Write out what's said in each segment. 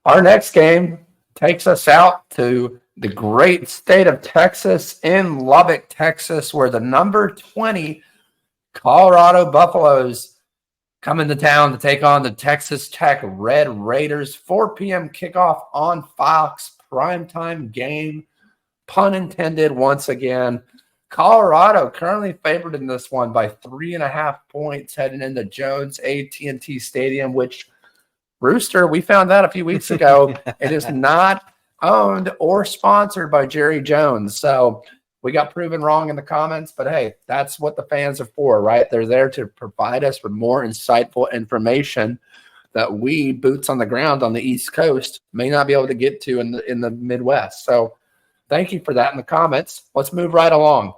Our next game takes us out to the great state of Texas in Lubbock, Texas, where the number 20 Colorado Buffaloes come into town to take on the Texas Tech Red Raiders. 4 p.m. kickoff on Fox, primetime game, pun intended once again. Colorado currently favored in this one by 3.5 points heading into Jones AT&T Stadium, which Rooster, we found out a few weeks ago, it is not owned or sponsored by Jerry Jones. So we got proven wrong in the comments, but hey, that's what the fans are for, right? They're there to provide us with more insightful information that we, boots on the ground on the East Coast, may not be able to get to in the Midwest. So thank you for that in the comments. Let's move right along.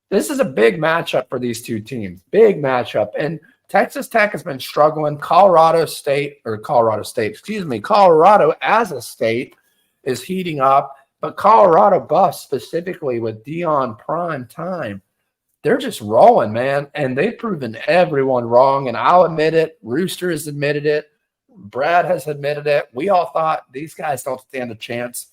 This is a big matchup for these two teams. Big matchup. And Texas Tech has been struggling. Colorado as a state is heating up. But Colorado Buffs, specifically with Dion Prime Time, they're just rolling, man. And they've proven everyone wrong. And I'll admit it. Rooster has admitted it. Brad has admitted it. We all thought these guys don't stand a chance.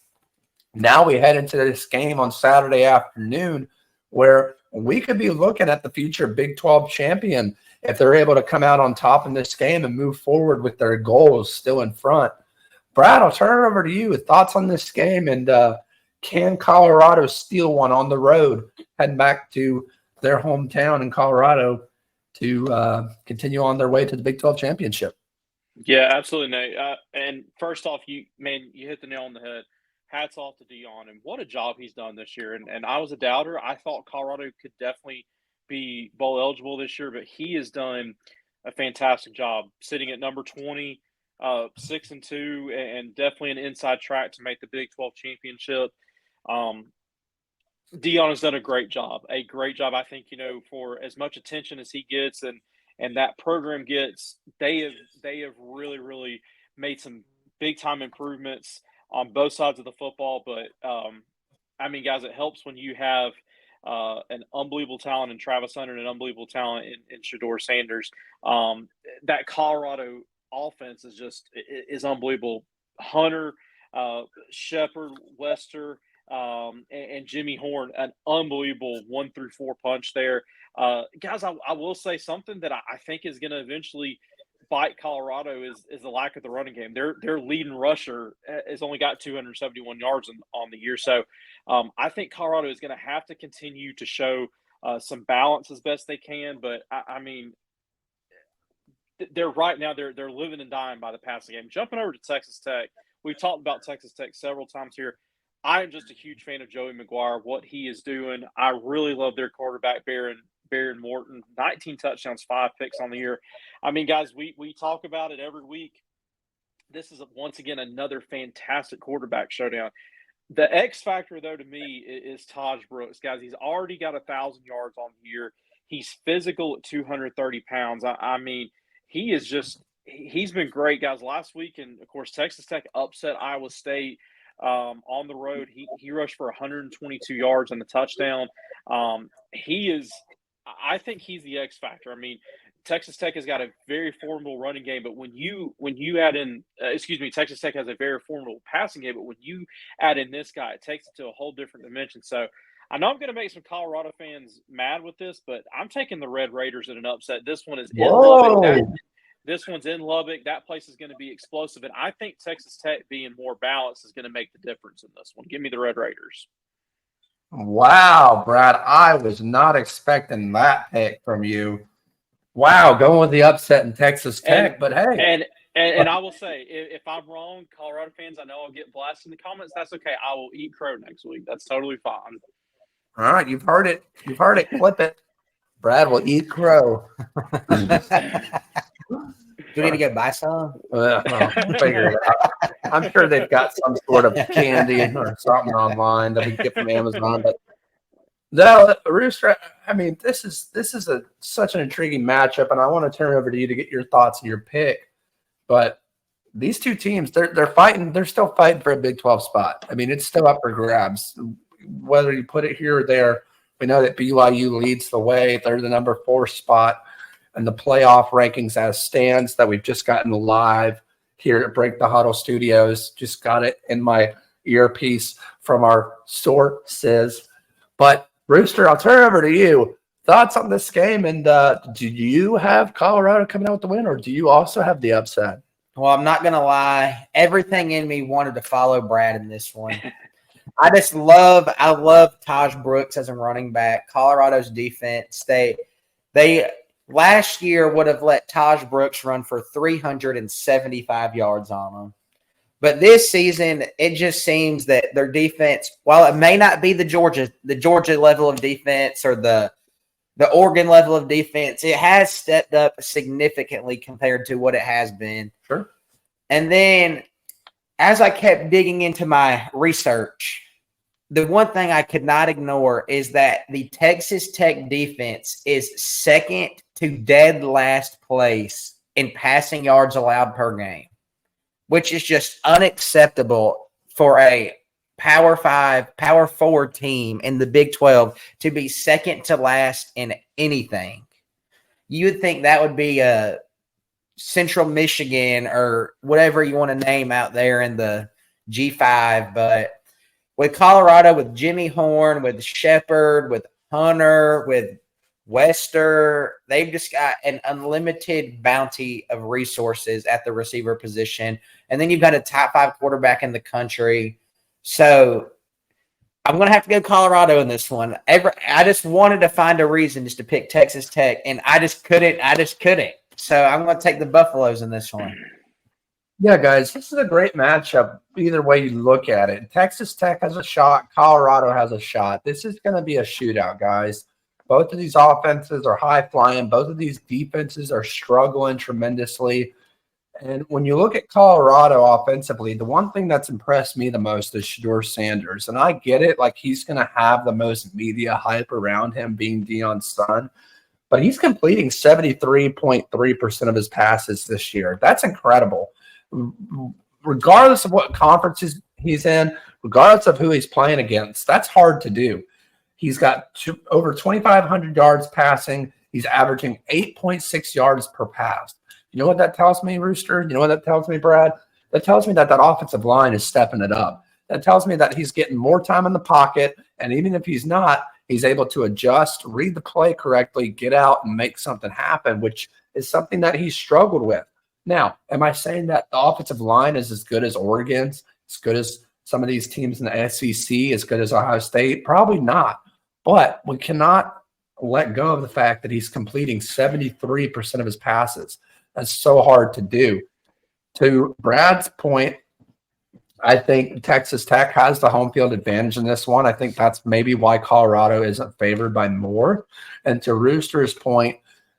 Now we head into this game on Saturday afternoon where we could be looking at the future Big 12 champion if they're able to come out on top in this game and move forward with their goals still in front. Brad, I'll turn it over to you. Thoughts on this game, and can Colorado steal one on the road, heading back to their hometown in Colorado to continue on their way to the Big 12 championship? Yeah, absolutely, Nate. And first off, you hit the nail on the head. Hats off to Dion, and what a job he's done this year. And I was a doubter. I thought Colorado could definitely be bowl eligible this year, but he has done a fantastic job sitting at number 20, 6-2, and definitely an inside track to make the Big 12 championship. Dion has done a great job. I think, for as much attention as he gets and that program gets, they have really, really made some big time improvements on both sides of the football. But guys, it helps when you have an unbelievable talent in Travis Hunter and an unbelievable talent in Shedeur Sanders. That Colorado offense is unbelievable. Hunter, Shepard, Wester, and Jimmy Horn, an unbelievable 1-4 punch there. Guys, I will say something that I think is going to eventually bite Colorado is the lack of the running game. Their leading rusher has only got 271 yards on the year. So I think Colorado is going to have to continue to show some balance as best they can. But they're right now they're living and dying by the passing game. Jumping over to Texas Tech, we've talked about Texas Tech several times here. I am just a huge fan of Joey McGuire, what he is doing. I really love their quarterback, Baron Morton, 19 touchdowns, 5 picks on the year. Guys, we talk about it every week. This is, once again, another fantastic quarterback showdown. The X factor, though, to me, is Taj Brooks. Guys, he's already got 1,000 yards on the year. He's physical at 230 pounds. He's been great, guys. Last week, and, of course, Texas Tech upset Iowa State on the road. He rushed for 122 yards and a touchdown. I think he's the X factor. Texas Tech has got a very formidable running game, but when you add in, Texas Tech has a very formidable passing game, but when you add in this guy, it takes it to a whole different dimension. So I know I'm going to make some Colorado fans mad with this, but I'm taking the Red Raiders in an upset. This one is in Lubbock. This one's in Lubbock. That place is going to be explosive, and I think Texas Tech being more balanced is going to make the difference in this one. Give me the Red Raiders. Wow, Brad, I was not expecting that pick from you. Wow, going with the upset in Texas Tech, but hey. And I will say, if I'm wrong, Colorado fans, I know I'll get blasted in the comments. That's okay. I will eat crow next week. That's totally fine. All right, you've heard it. Clip it. Brad will eat crow. Do we need to go buy some? Well, figure it out. I'm sure they've got some sort of candy or something online that we get from Amazon. But no, Rooster, this is such an intriguing matchup, and I want to turn it over to you to get your thoughts and your pick. But these two teams, they're fighting. They're still fighting for a Big 12 spot. It's still up for grabs. Whether you put it here or there, we know that BYU leads the way. They're the number 4 spot in the playoff rankings as stands that we've just gotten live here at Break the Huddle Studios. Just got it in my earpiece from our sources. But Rooster, I'll turn it over to you. Thoughts on this game, and do you have Colorado coming out with the win, or do you also have the upset? Well, I'm not gonna lie. Everything in me wanted to follow Brad in this one. I love Taj Brooks as a running back. Colorado's defense, they last year would have let Taj Brooks run for 375 yards on them. But this season, it just seems that their defense, while it may not be the Georgia level of defense or the Oregon level of defense, it has stepped up significantly compared to what it has been. Sure. And then as I kept digging into my research, the one thing I could not ignore is that the Texas Tech defense is second to dead last place in passing yards allowed per game, which is just unacceptable for a Power 5, Power 4 team in the Big 12 to be second to last in anything. You would think that would be a Central Michigan or whatever you want to name out there in the G5, but with Colorado, with Jimmy Horn, with Shepard, with Hunter, with Wester, they've just got an unlimited bounty of resources at the receiver position. And then you've got a top 5 quarterback in the country. So I'm going to have to go Colorado in this one. I just wanted to find a reason just to pick Texas Tech, and I just couldn't. So I'm going to take the Buffaloes in this one. Yeah, guys, this is a great matchup either way you look at it. Texas Tech has a shot. Colorado has a shot. This is going to be a shootout, guys. Both of these offenses are high-flying. Both of these defenses are struggling tremendously. And when you look at Colorado offensively, the one thing that's impressed me the most is Shedeur Sanders. And I get it, like he's going to have the most media hype around him being Deion's son. But he's completing 73.3% of his passes this year. That's incredible. Regardless of what conferences he's in, regardless of who he's playing against, that's hard to do. He's got over 2,500 yards passing. He's averaging 8.6 yards per pass. You know what that tells me, Rooster? You know what that tells me, Brad? That tells me that offensive line is stepping it up. That tells me that he's getting more time in the pocket, and even if he's not, he's able to adjust, read the play correctly, get out, and make something happen, which is something that he's struggled with. Now, am I saying that the offensive line is as good as Oregon's, as good as some of these teams in the SEC, as good as Ohio State? Probably not. But we cannot let go of the fact that he's completing 73% of his passes. That's so hard to do. To Brad's point, I think Texas Tech has the home field advantage in this one. I think that's maybe why Colorado isn't favored by more. And to Rooster's point,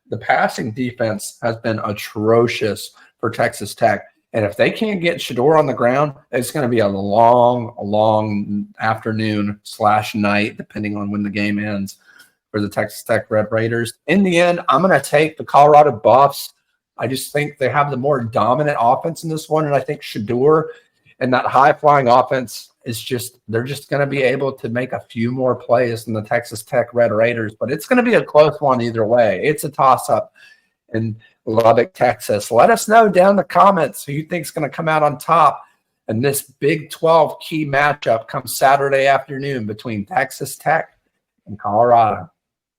the passing defense has been atrocious for Texas Tech. And if they can't get Shedeur on the ground, it's going to be a long afternoon/night, depending on when the game ends, for the Texas Tech Red Raiders. In the end, I'm going to take the Colorado Buffs. I just think they have the more dominant offense in this one. And I think Shedeur and that high-flying offense is they're just going to be able to make a few more plays than the Texas Tech Red Raiders. But it's going to be a close one either way. It's a toss-up in Lubbock, Texas. Let us know down in the comments who you think is going to come out on top in this Big 12 key matchup come Saturday afternoon between Texas Tech and Colorado.